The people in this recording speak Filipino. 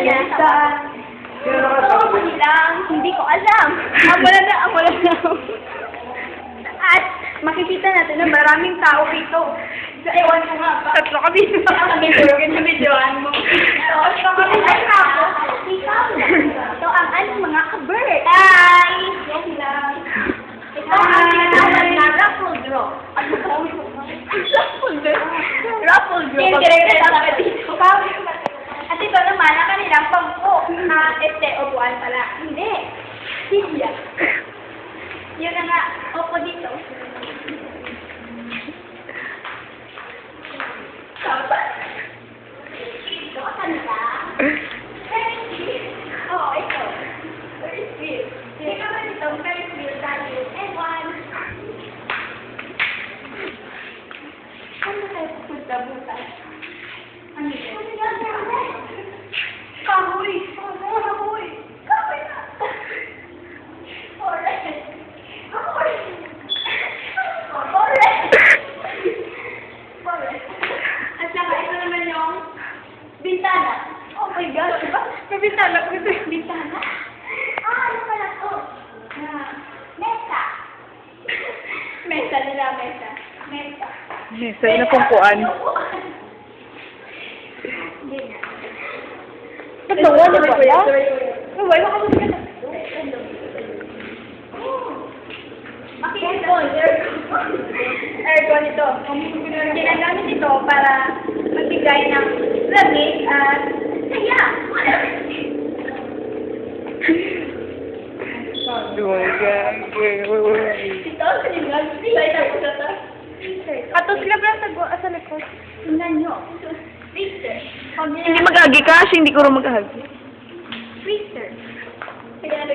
Fiesta. Oo, lang. Hindi ko alam. Wala na. At makikita natin na maraming tao rito. So, ewan ko nga ba? Tatlo kami. Kami na videoan mo. So, kami na ako. Ikaw na. So, ang aling mga ka-bird. Hi! Yan lang. Ito ang tinatawag na raffle draw. Ano ba? Raffle draw? Raffle draw. Yung direkta sa dito. At ito naman, ang kanilang pangko. Upuan pala. Hindi. Silya. Yun na nga. Opo dito. Sabat. Ito ka kanila. Ferris wheel. Oo, ito. Ferris wheel. Hindi ka ba dito? Ferris wheel tayo. And one. Saan na kayo pupunta bukas? Ano yun? Kahoy! Kahoy! Kahoy na! Alright! Alright! Alright! Alright! At saka ito naman yung bintana. Oh my God! Diba? May bintana ko ito. Bintana? Ano pala to? Mesa! Mesa nila, mesa. Mesa. Mesa, yun ang pumpuan. Hindi na. Naglawa na ba? Wala ka muna na. Makikita aircon ito. Ginagamit ito para magbigay ng lamig at saya. Ito, sinigang. Silay na po sa taas. Atos lang sa likod. Tingnan nyo. Freezer. Hindi mag-agi ka kasi hindi ko rin mag-agi. Freezer. Kaya